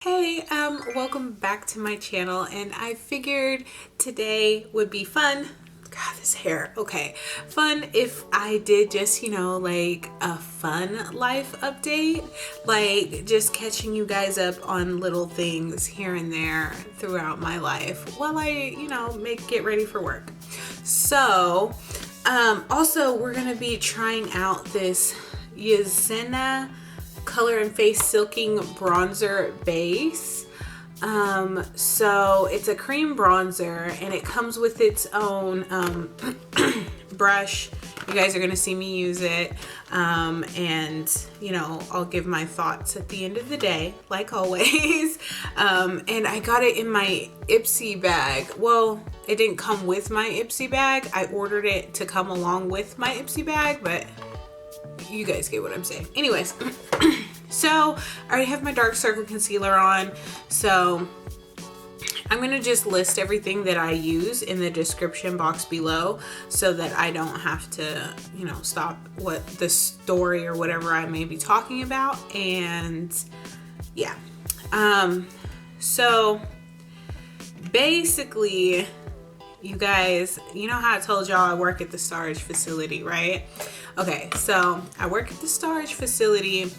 Hey, welcome back to my channel, and I figured today would be fun. God, this hair. Okay, fun if I did just, like a fun life update, like just catching you guys up on little things here and there throughout my life while I, get ready for work. So, also we're gonna be trying out this Yesenia Color and Face Silking Bronzer Base. So it's a cream bronzer and it comes with its own brush. You guys are gonna see me use it, and I'll give my thoughts at the end of the day, like always. And I got it in my Ipsy bag. Well, it didn't come with my Ipsy bag. I ordered it to come along with my Ipsy bag, but you guys get what I'm saying. Anyways, so I already have my dark circle concealer on, so I'm gonna just list everything that I use in the description box below so that I don't have to, stop what the story or whatever I may be talking about. And yeah, so basically, you guys, you know how I told y'all I work at the storage facility, right? Okay, so I work at the storage facility,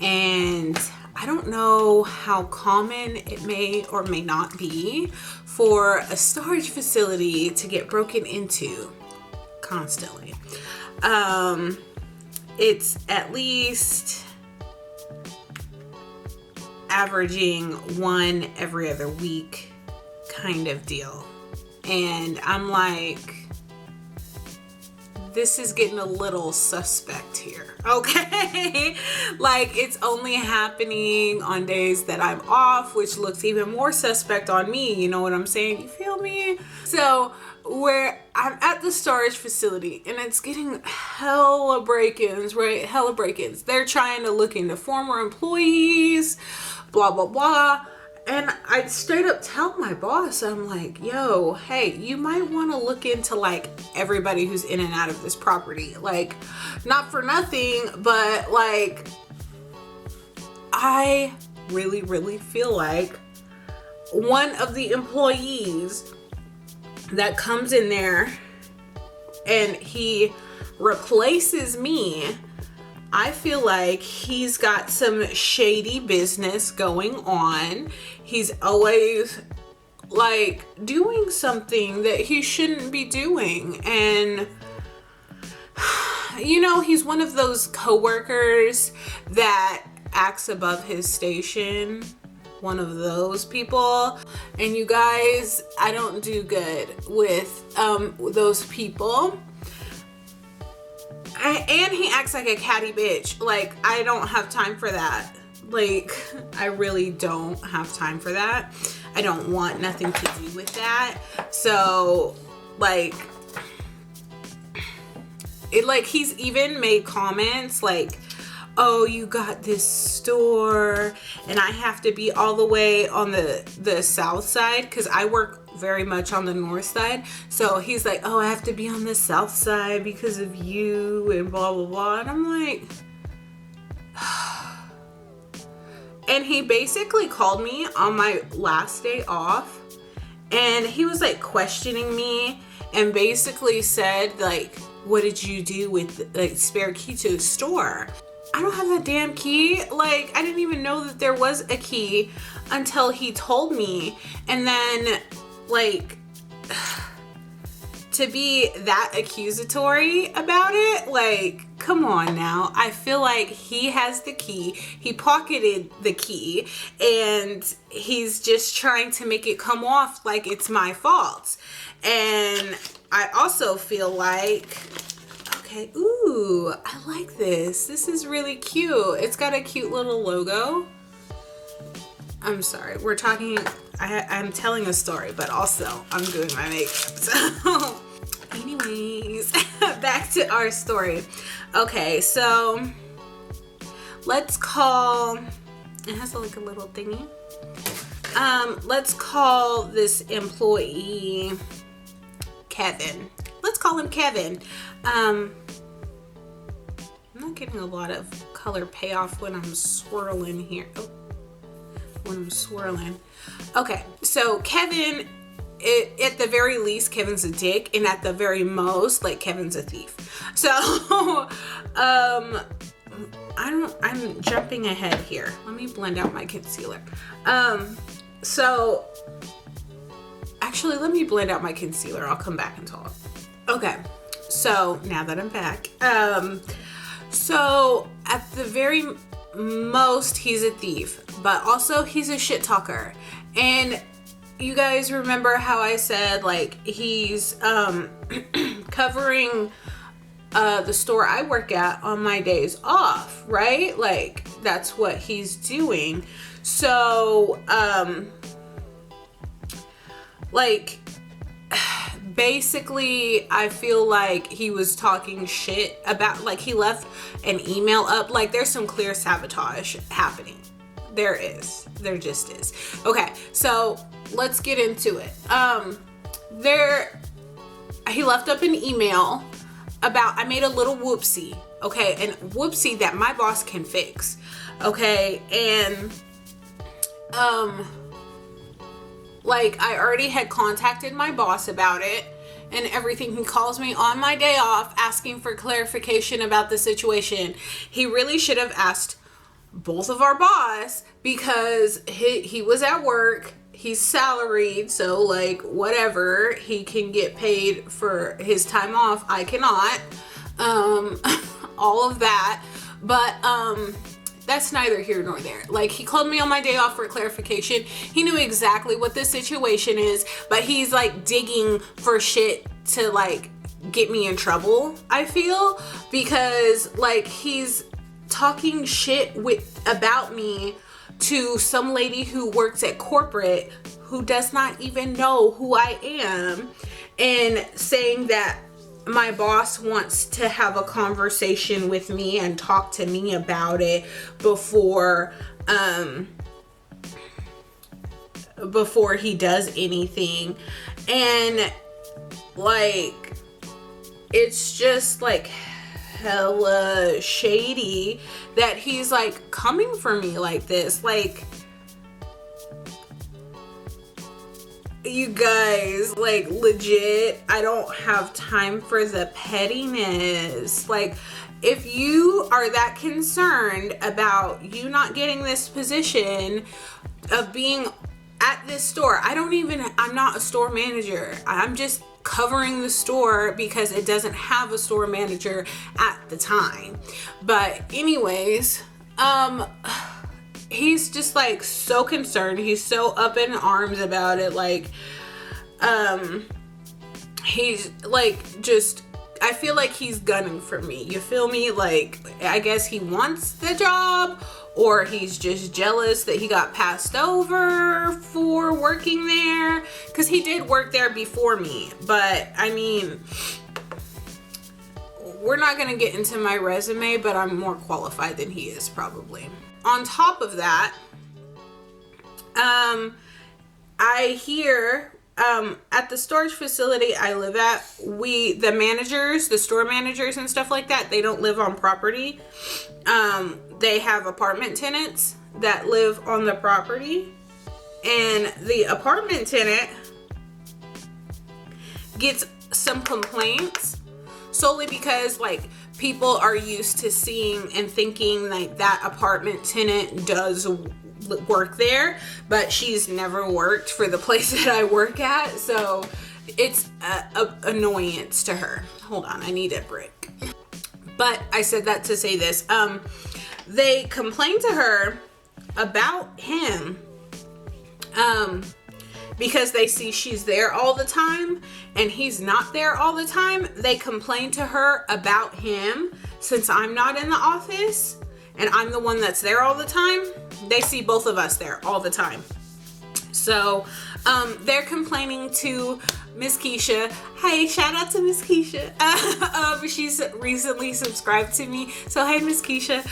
and I don't know how common it may or may not be for a storage facility to get broken into constantly. It's at least averaging one every other week kind of deal. And I'm like, this is getting a little suspect here, okay? Like, it's only happening on days that I'm off, which looks even more suspect on me, you know what I'm saying? You feel me? So, where I'm at the storage facility and it's getting hella break-ins, right? Hella break-ins. They're trying to look into former employees, blah, blah, blah. And I straight up tell my boss, I'm like, yo, hey, you might want to look into like everybody who's in and out of this property. Like, not for nothing, but like, I really, really feel like one of the employees that comes in there and he replaces me, I feel like he's got some shady business going on. He's always like doing something that he shouldn't be doing. And he's one of those coworkers that acts above his station. One of those people. And you guys, I don't do good with those people. And he acts like a catty bitch. Like, I don't have time for that. Like, I really don't have time for that. I don't want nothing to do with that. So, like, he's even made comments like, oh, you got this store and I have to be all the way on the south side because I work very much on the north side. So he's like, oh, I have to be on the south side because of you and blah, blah, blah. And I'm like, and he basically called me on my last day off and he was like questioning me and basically said like, what did you do with like spare key to the store? I don't have that damn key. Like, I didn't even know that there was a key until he told me. And then, like, to be that accusatory about it, like, come on now. I feel like he has the key. He pocketed the key and he's just trying to make it come off like it's my fault. And I also feel like, okay, ooh, I like this. This is really cute. It's got a cute little logo. I'm sorry, we're talking, I'm telling a story, but also I'm doing my makeup. So anyways, back to our story. Okay, so let's call, it has like a little thingy. Let's call this employee Kevin. Let's call him Kevin. I'm not getting a lot of color payoff when I'm swirling here. Oh, when I'm swirling. Okay, so Kevin, at the very least, Kevin's a dick, and at the very most, like, Kevin's a thief. So, I'm jumping ahead here. Let me blend out my concealer. So, actually, let me blend out my concealer. I'll come back and talk. Okay, so now that I'm back, so at the very most, he's a thief, but also he's a shit talker. And you guys remember how I said, like, he's covering the store I work at on my days off, right? Like, that's what he's doing. So, like, basically, I feel like he was talking shit about, like, he left an email up. Like, there's some clear sabotage happening. There just is. Okay, so let's get into it. He left up an email about, I made a little whoopsie, okay, and whoopsie that my boss can fix, okay, and like, I already had contacted my boss about it and everything. He calls me on my day off asking for clarification about the situation. He really should have asked both of our boss, because he was at work, he's salaried, so, like, whatever, he can get paid for his time off, I cannot, all of that, but that's neither here nor there. Like, he called me on my day off for clarification. He knew exactly what the situation is, but he's, like, digging for shit to, like, get me in trouble, I feel, because, like, he's talking shit about me to some lady who works at corporate who does not even know who I am, and saying that my boss wants to have a conversation with me and talk to me about it before he does anything. And, like, it's just, like, hella shady that he's, like, coming for me like this. Like, you guys, like, legit, I don't have time for the pettiness. Like, if you are that concerned about you not getting this position of being at this store, I'm not a store manager. I'm just covering the store because it doesn't have a store manager at the time. But anyways, he's just, like, so concerned. He's so up in arms about it. Like, he's, like, just, I feel like he's gunning for me. You feel me? Like, I guess he wants the job, or he's just jealous that he got passed over for working there, because he did work there before me. But, I mean, we're not going to get into my resume, but I'm more qualified than he is, probably. On top of that, I hear at the storage facility I live at, the store managers and stuff like that, they don't live on property. They have apartment tenants that live on the property, and the apartment tenant gets some complaints solely because, like, people are used to seeing and thinking like that apartment tenant does work there, but she's never worked for the place that I work at, so it's a annoyance to her. Hold on, I need a break. But I said that to say this. They complained to her about him because they see she's there all the time and he's not there all the time. They complained to her about him since I'm not in the office and I'm the one that's there all the time. They see both of us there all the time. So they're complaining to Miss Keisha. Hey, shout out to Miss Keisha. She's recently subscribed to me. So hey, Miss Keisha.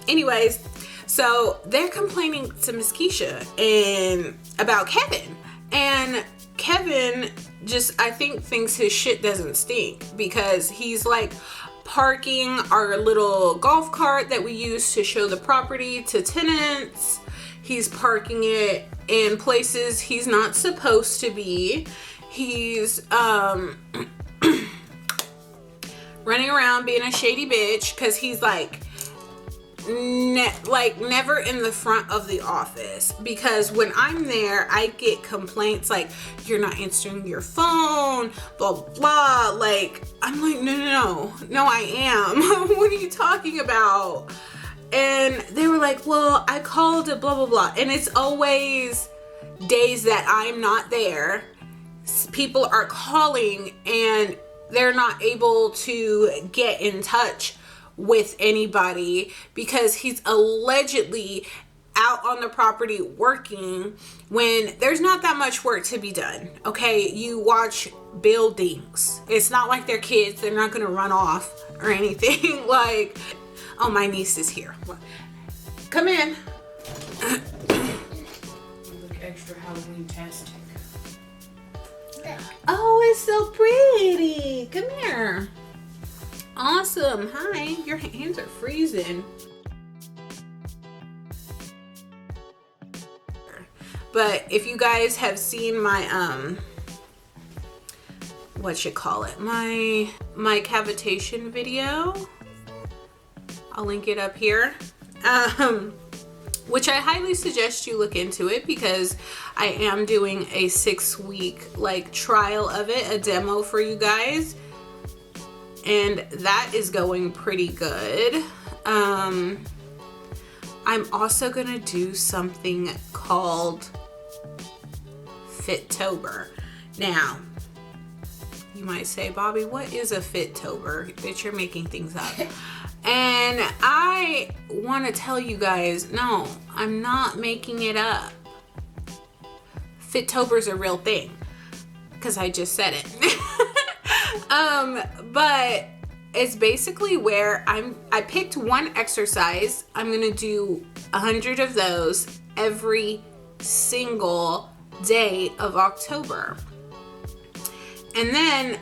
Anyways, so they're complaining to Miss Keisha and about Kevin. And Kevin just, I think, thinks his shit doesn't stink because he's like parking our little golf cart that we use to show the property to tenants. He's parking it in places he's not supposed to be. He's running around being a shady bitch because he's like never in the front of the office, because when I'm there I get complaints like, you're not answering your phone, blah blah. Like, I'm like, no I am. What are you talking about? And they were like, well, I called a blah blah blah. And it's always days that I'm not there. People are calling and they're not able to get in touch with anybody because he's allegedly out on the property working when there's not that much work to be done. Okay, you watch buildings. It's not like they're kids. They're not gonna run off or anything. Like, oh, my niece is here. Come in. Look extra Halloween-tastic. Oh, it's so pretty. Come here. Awesome. Hi. Your hands are freezing. But if you guys have seen my what you call it, my cavitation video, I'll link it up here, which I highly suggest you look into it, because I am doing a 6-week like trial of it, a demo for you guys, and that is going pretty good. I'm also gonna do something called Fittober. Now, you might say, Bobbi, what is a Fittober? Bitch, you're making things up. And I want to tell you guys, no, I'm not making it up. Fittober's a real thing, because I just said it. But it's basically where I picked one exercise. I'm gonna do 100 of those every single day of October. And then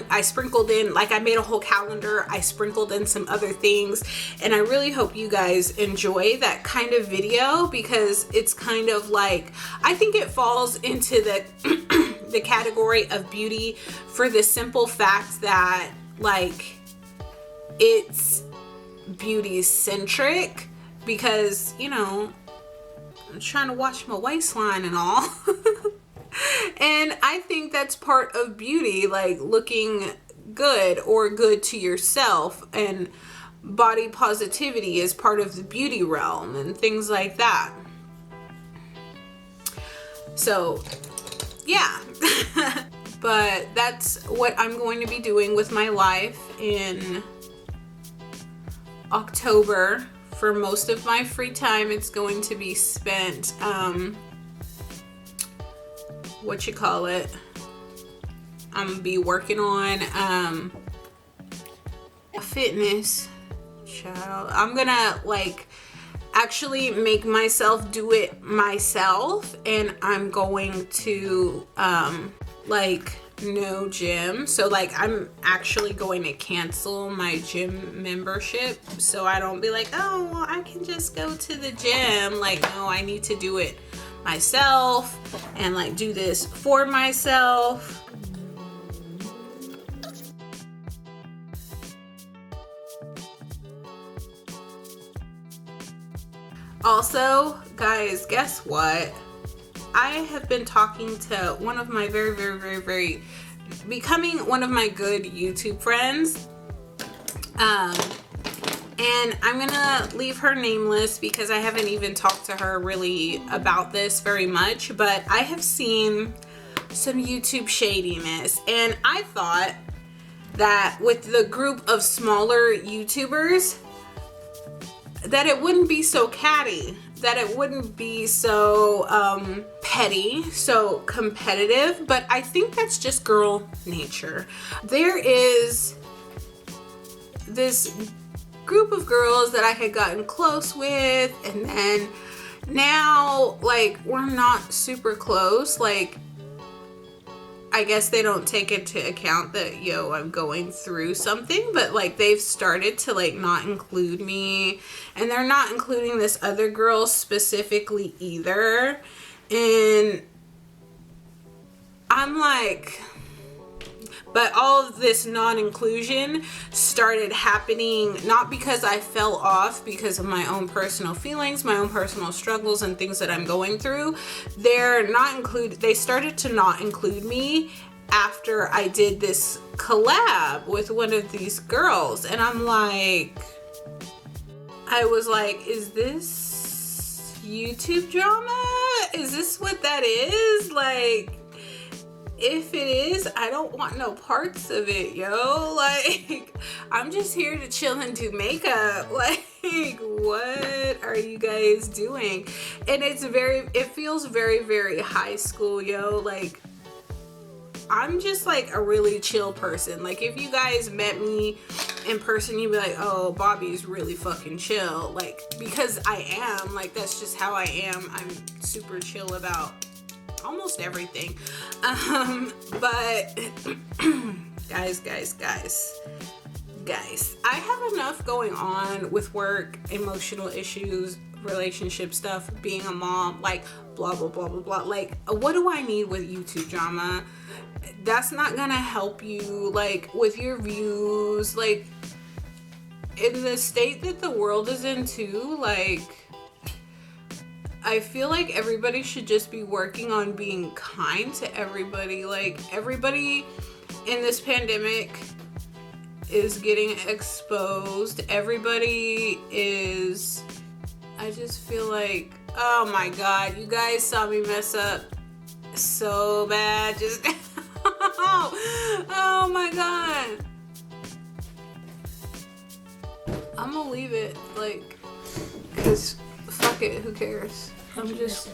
I sprinkled in, like, I made a whole calendar. I sprinkled in some other things, and I really hope you guys enjoy that kind of video, because it's kind of like, I think it falls into the category of beauty for the simple fact that, like, it's beauty centric, because, you know, I'm trying to watch my waistline and all. And I think that's part of beauty, like looking good or good to yourself, and body positivity is part of the beauty realm and things like that. So yeah. But that's what I'm going to be doing with my life in October. For most of my free time, it's going to be spent what you call it, I'm gonna be working on fitness, child. I'm gonna like actually make myself do it myself, and I'm going to like no gym. So like I'm actually going to cancel my gym membership, so I don't be like, oh well, I can just go to the gym. Like, no, I need to do it myself and like do this for myself. Also, guys, guess what? I have been talking to one of my very becoming one of my good YouTube friends. And I'm gonna leave her nameless because I haven't even talked to her really about this very much, but I have seen some YouTube shadiness, and I thought that with the group of smaller YouTubers that it wouldn't be so catty, that it wouldn't be so petty, so competitive, but I think that's just girl nature. There is this group of girls that I had gotten close with, and then now like we're not super close. Like I guess they don't take into account that, yo, I'm going through something, but like they've started to like not include me, and they're not including this other girl specifically either. And I'm like, but all of this non-inclusion started happening not because I fell off because of my own personal feelings, my own personal struggles and things that I'm going through. They started to not include me after I did this collab with one of these girls. And I'm like, I was like, is this YouTube drama? Is this what that is? Like, if it is, I don't want no parts of it, yo. Like, I'm just here to chill and do makeup. Like, what are you guys doing? And it feels very, very high school, yo. Like, I'm just like a really chill person. Like, if you guys met me in person, you'd be like, oh, Bobbi's really fucking chill. Like, because I am. Like, that's just how I am. I'm super chill about almost everything. But guys, I have enough going on with work, emotional issues, relationship stuff, being a mom, like blah blah blah blah blah. Like, what do I need with YouTube drama? That's not gonna help you, like, with your views. Like, in the state that the world is in too, like, I feel like everybody should just be working on being kind to everybody. Like, everybody in this pandemic is getting exposed. Everybody is, I just feel like, oh my God, you guys saw me mess up so bad just now. Oh my God. I'm gonna leave it, like, cause fuck it, who cares? I'm just,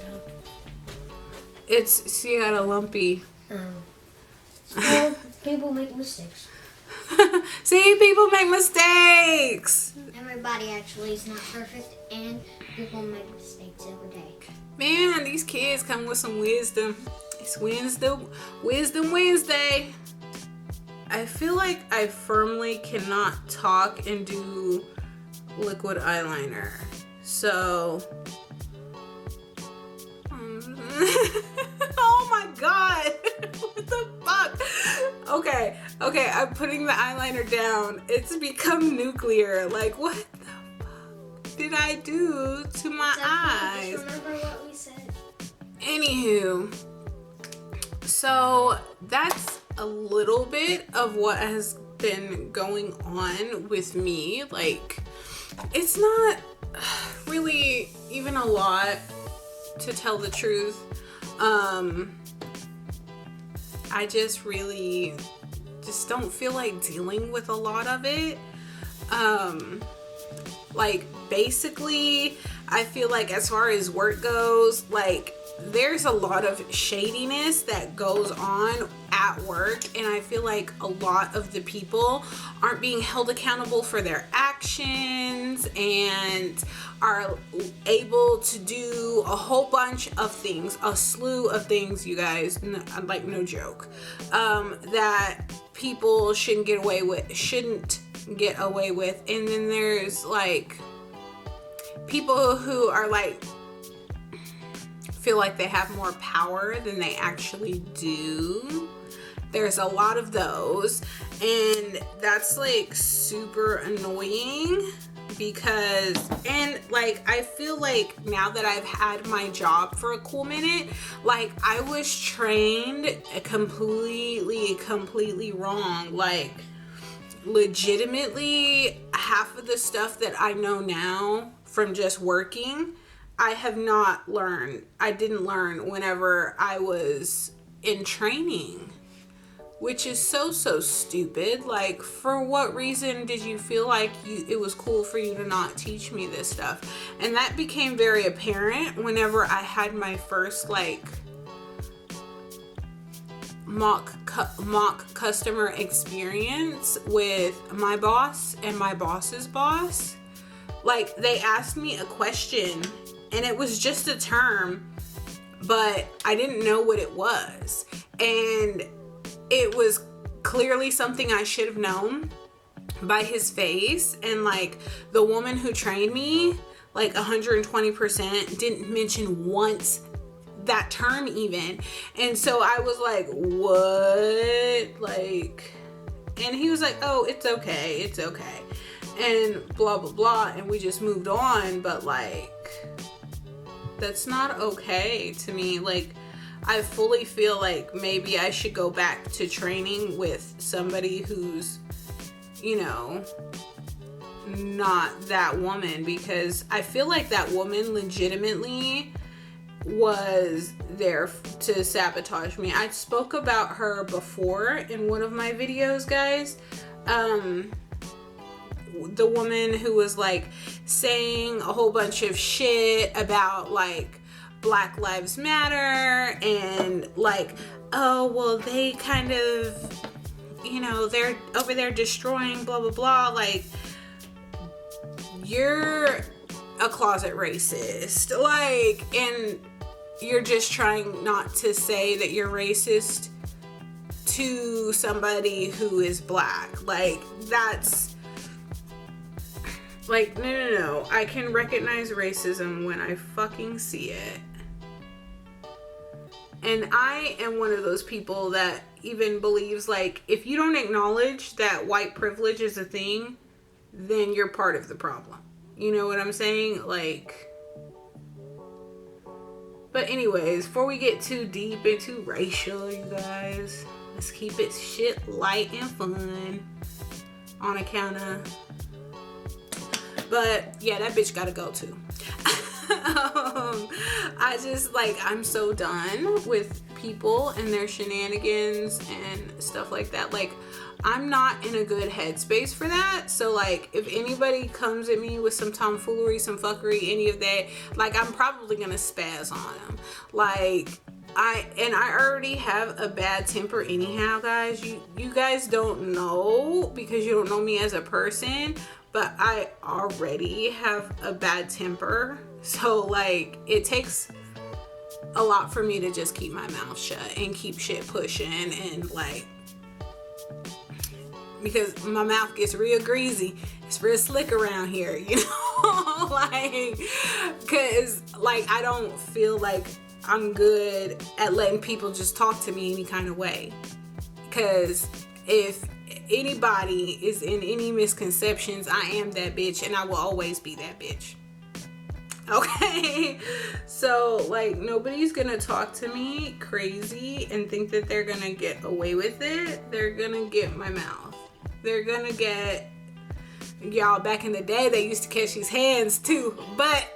see, I got a lumpy. Well, people make mistakes. See, people make mistakes. Everybody actually is not perfect, and people make mistakes every day. Man, these kids come with some wisdom. It's Wisdom Wednesday. I feel like I firmly cannot talk and do liquid eyeliner. So, oh my God, what the fuck? Okay, I'm putting the eyeliner down. It's become nuclear. Like, what the fuck did I do to my eyes? Just remember what we said. Anywho, so that's a little bit of what has been going on with me. Like, it's not really even a lot, to tell the truth. I just really just don't feel like dealing with a lot of it. Like, basically, I feel like as far as work goes, like, there's a lot of shadiness that goes on at work, and I feel like a lot of the people aren't being held accountable for their actions and are able to do a whole bunch of things, a slew of things, you guys, like, no joke, that people shouldn't get away with. And then there's, like, people who are, like, feel like they have more power than they actually do. There's a lot of those, and that's, like, super annoying because, and, like, I feel like now that I've had my job for a cool minute, like, I was trained completely wrong. Like, legitimately, half of the stuff that I know now from just working, I have not learned. I didn't learn whenever I was in training, which is so stupid. Like, for what reason did you feel like it was cool for you to not teach me this stuff? And that became very apparent whenever I had my first, like, mock customer experience with my boss and my boss's boss. Like, they asked me a question, and it was just a term, but I didn't know what it was. And it was clearly something I should have known by his face. And like the woman who trained me, like 120%, didn't mention once that term even. And so I was like, what? Like, and he was like, oh, it's okay, it's okay, and blah blah blah, and we just moved on. But like, that's not okay to me. Like, I fully feel like maybe I should go back to training with somebody who's, you know, not that woman, because I feel like that woman legitimately was there to sabotage me. I spoke about her before in one of my videos, guys. The woman who was like saying a whole bunch of shit about like Black Lives Matter, and like, oh well, they kind of, you know, they're over there destroying blah blah blah. Like, you're a closet racist, like, and you're just trying not to say that you're racist to somebody who is black. Like, that's like, no. I can recognize racism when I fucking see it. And I am one of those people that even believes, like, if you don't acknowledge that white privilege is a thing, then you're part of the problem. You know what I'm saying? Like, but anyways, before we get too deep into racial, you guys, let's keep it shit light and fun on account of, but yeah, that bitch gotta go too. I just, like, I'm so done with people and their shenanigans and stuff like that. Like, I'm not in a good headspace for that. So like, if anybody comes at me with some tomfoolery, some fuckery, any of that, like, I'm probably gonna spaz on them. Like, I already have a bad temper anyhow, guys. You guys don't know because you don't know me as a person, but I already have a bad temper. So like, it takes a lot for me to just keep my mouth shut and keep shit pushing, and like, because my mouth gets real greasy. It's real slick around here, you know? Like, cause like, I don't feel like I'm good at letting people just talk to me any kind of way. Cause if anybody is in any misconceptions, I am that bitch, and I will always be that bitch. Okay? So like, nobody's gonna talk to me crazy and think that they're gonna get away with it. They're gonna get my mouth. They're gonna get, y'all, back in the day they used to catch these hands too, but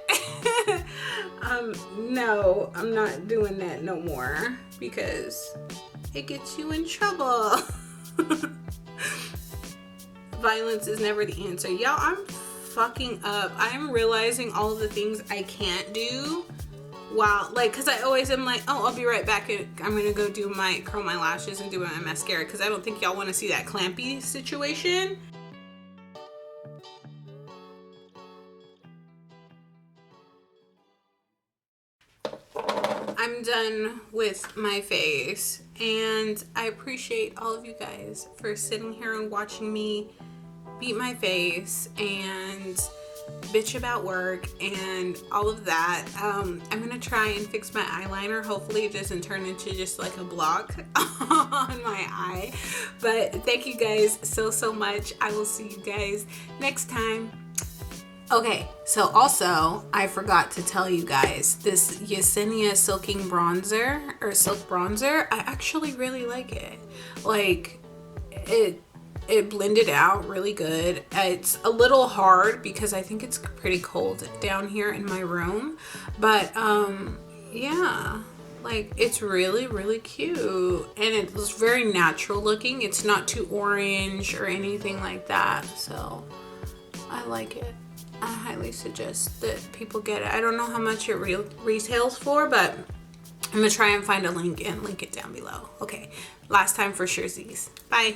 no, I'm not doing that no more, because it gets you in trouble. Violence is never the answer. Y'all, I'm fucking up. I'm realizing all of the things I can't do while, like, because I always am like, oh, I'll be right back, and I'm gonna go curl my lashes and do my mascara, because I don't think y'all want to see that clampy situation. I'm done with my face, and I appreciate all of you guys for sitting here and watching me beat my face and bitch about work and all of that. I'm gonna try and fix my eyeliner. Hopefully it doesn't turn into just like a block on my eye. But thank you guys so much. I will see you guys next time. Okay, so also I forgot to tell you guys, this Yesenia silk bronzer, I actually really like it. Like, it blended out really good. It's a little hard because I think it's pretty cold down here in my room, but yeah, like, it's really cute, and it's very natural looking. It's not too orange or anything like that, so I like it. I highly suggest that people get it. I don't know how much it retails for, but I'm gonna try and find a link and link it down below. Okay, last time for sure. Bye.